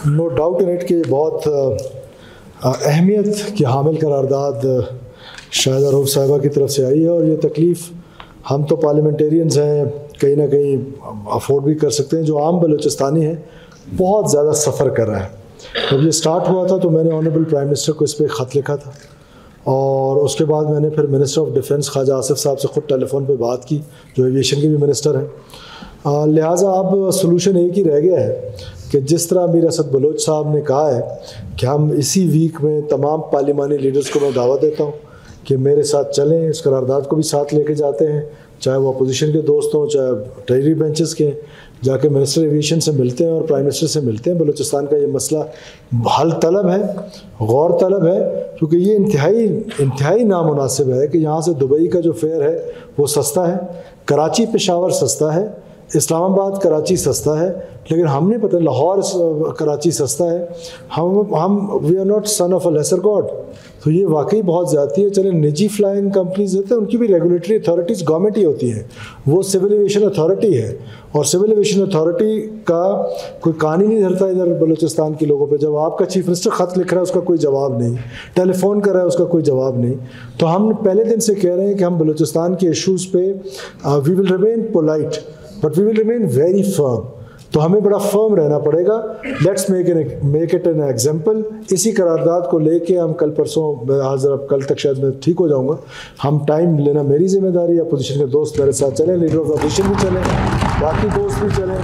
No doubt in it کہ بہت اہمیت کی حامل قرارداد شاہدہ رؤف صاحبہ کی طرف سے آئی ہے، اور یہ تکلیف ہم تو پارلیمنٹیرینز ہیں کہیں نہ کہیں افورڈ بھی کر سکتے ہیں، جو عام بلوچستانی ہیں بہت زیادہ سفر کر رہا ہے۔ جب یہ سٹارٹ ہوا تھا تو میں نے آنریبل پرائم منسٹر کو اس پہ خط لکھا تھا، اور اس کے بعد میں نے پھر منسٹر آف ڈیفنس خواجہ آصف صاحب سے خود ٹیلی فون پہ بات کی، جو ایویشن کے بھی منسٹر ہیں۔ لہٰذا اب سلوشن ایک ہی رہ گیا ہے کہ جس طرح امیر اسد بلوچ صاحب نے کہا ہے کہ ہم اسی ویک میں تمام پارلیمانی لیڈرز کو میں دعوت دیتا ہوں کہ میرے ساتھ چلیں، اس قرارداد کو بھی ساتھ لے کے جاتے ہیں، چاہے وہ اپوزیشن کے دوست ہوں چاہے ٹریجری بینچز کے، جا کے منسٹر ایویشن سے ملتے ہیں اور پرائم منسٹر سے ملتے ہیں۔ بلوچستان کا یہ مسئلہ حل طلب ہے، غور طلب ہے، کیونکہ یہ انتہائی نامناسب ہے کہ یہاں سے دبئی کا جو فیئر ہے وہ سستا ہے، کراچی پشاور سستا ہے، اسلام آباد کراچی سستا ہے، لیکن ہم نے پتہ لاہور کراچی سستا ہے۔ ہم we are not son of a lesser god, تو یہ واقعی بہت زیادتی ہے۔ چلیں نجی فلائنگ کمپنیز ہوتے ہیں، ان کی بھی ریگولیٹری اتھارٹیز گورنمنٹ ہی ہوتی ہیں، وہ سول ایویشن اتھارٹی ہے، اور سول ایویشن اتھارٹی کا کوئی کہانی نہیں دھرتا ادھر بلوچستان کے لوگوں پہ۔ جب آپ کا چیف منسٹر خط لکھ رہا ہے اس کا کوئی جواب نہیں، ٹیلی فون کر رہا ہے اس کا کوئی جواب نہیں، تو ہم پہلے دن سے کہہ رہے ہیں کہ ہم بلوچستان کے ایشوز پہ we will remain polite but we will remain very firm, تو ہمیں بڑا فرم رہنا پڑے گا۔ Let's make it an example. اسی قرارداد کو لے کے ہم کل پرسوں، حاضر اب کل تک شاید میں ٹھیک ہو جاؤں گا، ہم ٹائم لینا میری ذمہ داری ہے، اپوزیشن کے دوست میرے ساتھ چلیں، لیڈر آف اپوزیشن بھی چلیں، باقی دوست بھی چلیں،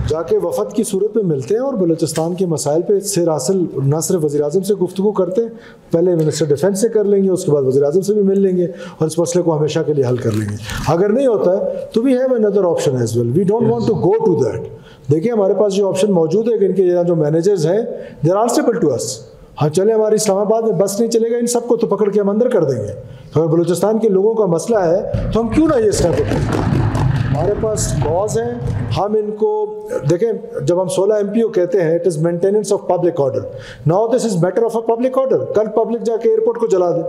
جا کے وفد کی صورت میں ملتے ہیں اور بلوچستان کے مسائل پہ سیر حاصل نہ صرف وزیر اعظم سے گفتگو کرتے ہیں، پہلے منسٹر ڈیفنس سے کر لیں گے، اس کے بعد وزیر اعظم سے بھی مل لیں گے اور اس مسئلے کو ہمیشہ کے لیے حل کر لیں گے۔ اگر نہیں ہوتا ہے تو we have another option as well. We don't want to go to that. دیکھیں ہمارے پاس یہ آپشن موجود ہے کہ ان کے جو مینیجرز ہیں they are answerable to us. ہاں چلے ہماری اسلام آباد میں بس نہیں چلے گا، ان سب کو تو پکڑ کے ہم اندر کر دیں گے۔ اگر بلوچستان کے لوگوں کا مسئلہ ہے تو ہم کیوں نہ یہ اسٹیپ اٹھائیں؟ ہمارے پاس لاز ہیں، ہم ان کو دیکھیں، جب ہم 16 MPO کہتے ہیں it is maintenance of public order, now this is matter of a public order. کل پبلک جا کے ایئرپورٹ کو جلا دے،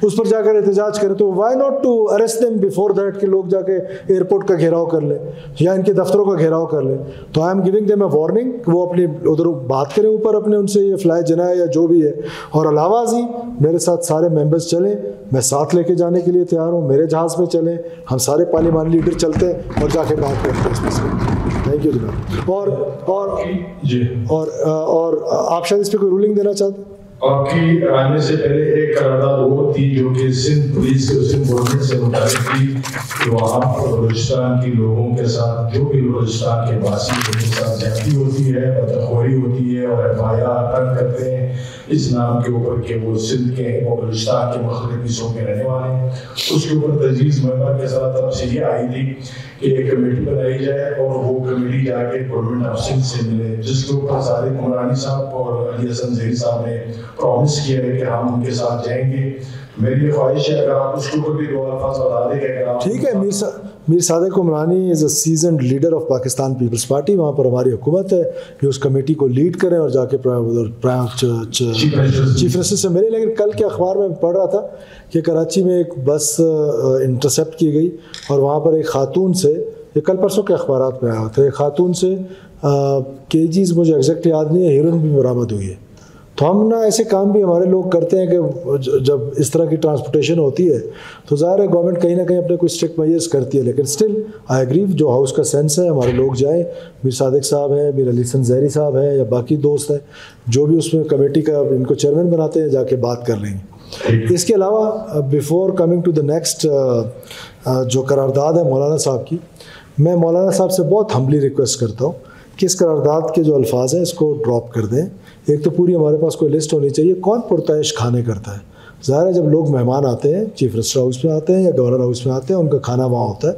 اس پر جا کر احتجاج کریں، تو why not to arrest them before that کہ لوگ جا کے ایئرپورٹ کا گھیراؤ کر لیں یا ان کے دفتروں کا گھیراؤ کر لیں۔ تو I am giving them a warning کہ وہ اپنی ادھر بات کریں اوپر اپنے، ان سے یہ فلائی جنائے یا جو بھی ہے، اور علاوہ ازیں میرے ساتھ سارے ممبرز چلیں، میں ساتھ لے کے جانے کے لیے تیار ہوں، میرے جہاز میں چلیں، ہم سارے پارلیمانی لیڈر چلتے ہیں اور جا کے بات کرتے ہیں اس میں سے۔ تھینک یو جناب۔ اور آپ شاید اس پہ کوئی رولنگ دینا چاہتے ہیں؟ آپ کی آنے سے پہلے ایک قرارداد وہ تھی جو کہ سندھ پولیس سے سندھ گورنمنٹ سے متعلق تھی کہ وہاں بلوچستان کے لوگوں کے ساتھ جو بھی بلوچستان کے باسی کے ساتھ زیادتی ہوتی ہے، بدخوری ہوتی ہے اور FIR درج کرتے ہیں اس نام کے اوپر کہ وہ سندھ کے اور بلوچستان کے مختلف حصوں کے رہنے والے ہیں، اس کے اوپر تجویز ممبر کے ساتھ طرف سے یہ آئی تھی کہ ایک کمیٹی بنائی جائے اور وہ کمیٹی جا کے گورنمنٹ آف سندھ سے ملے، جس کے اوپر صادق عمرانی صاحب اور علی حسن زہری صاحب نے پرومس کیا ہے کہ ہم ان کے ساتھ جائیں گے۔ میری یہ خواہش ہے اگر آپ اس کے اوپر بھی دو الفاظ بتا دیں کہ ٹھیک ہے۔ Mir Sadiq Umrani is a seasoned leader of Pakistan Peoples Party, وہاں پر ہماری حکومت ہے کہ اس کمیٹی کو لیڈ کریں اور جا کے چیف منسٹر سے ملے۔ لیکن کل کے اخبار میں پڑھ رہا تھا کہ کراچی میں ایک بس انٹرسیپٹ کی گئی اور وہاں پر ایک خاتون سے، یہ کل پرسوں کے اخبارات میں آیا تھا، ایک خاتون سے کیجیز مجھے ایگزیکٹ یاد نہیں ہے، ہیروئن بھی برآمد ہوئی ہے۔ تو ہم نا ایسے کام بھی ہمارے لوگ کرتے ہیں کہ جب اس طرح کی ٹرانسپورٹیشن ہوتی ہے تو ظاہر ہے گورنمنٹ کہیں نہ کہیں اپنے کوئی اسٹرکٹ میجرز کرتی ہے، لیکن اسٹل آئی ایگری جو ہاؤس کا سینس ہے، ہمارے لوگ جائیں، میر صادق صاحب ہیں، میر علی حسن زہری صاحب ہیں یا باقی دوست ہیں جو بھی اس میں کمیٹی کا ان کو چیئرمین بناتے ہیں، جا کے بات کر لیں گے۔ اس کے علاوہ before coming to the next جو قرارداد ہے مولانا صاحب کی، میں مولانا صاحب سے بہت ہمبلی ریکویسٹ کرتا ہوں کہ اس قرارداد کے جو الفاظ ہیں اس کو ڈراپ کر دیں۔ ایک تو پوری ہمارے پاس کوئی لسٹ ہونی چاہیے کون پرتعیش کھانے کرتا ہے۔ ظاہر ہے جب لوگ مہمان آتے ہیں، چیف منسٹر ہاؤس میں آتے ہیں یا گورنر ہاؤس میں آتے ہیں، ان کا کھانا وہاں ہوتا ہے۔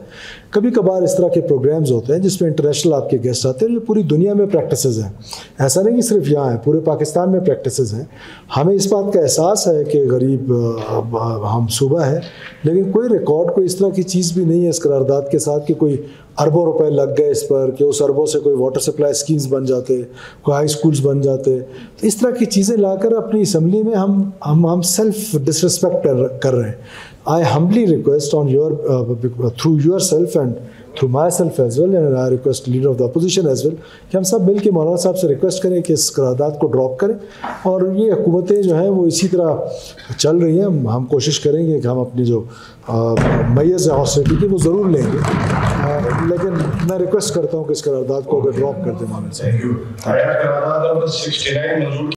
کبھی کبھار اس طرح کے پروگرامز ہوتے ہیں جس میں انٹرنیشنل آپ کے گیسٹ آتے ہیں، یہ پوری دنیا میں پریکٹسز ہیں، ایسا نہیں کہ صرف یہاں ہیں، پورے پاکستان میں پریکٹسز ہیں۔ ہمیں اس بات کا احساس ہے کہ غریب ہم صوبہ ہے، لیکن کوئی ریکارڈ، کوئی اس طرح کی چیز بھی نہیں ہے اس قرارداد کے ساتھ کہ کوئی اربوں روپے لگ گئے اس پر، کہ اس اربوں سے کوئی واٹر سپلائی اسکیمز بن جاتے، کوئی ہائی اسکولز بن جاتے۔ تو اس طرح کی چیزیں لا کر اپنی اسمبلی میں ہم سیلف ڈسرسپیکٹ کر رہے ہیں۔ I humbly request on your through yourself and through myself as well, and I request leader of the opposition as well, کہ ہم سب مل کے مولانا صاحب سے ریکویسٹ کریں کہ اس قرارداد کو ڈراپ کریں. اور یہ حکومتیں جو ہیں وہ اسی طرح چل رہی ہیں. ہم کوشش کریں گے کہ ہم اپنی جو میز ہے ہاسٹیلیٹی کی وہ ضرور لیں گے, لیکن میں ریکویسٹ کرتا ہوں کہ اس قرارداد کو اگر ڈراپ کر دیں. Thank you. قرارداد نمبر 69 منظور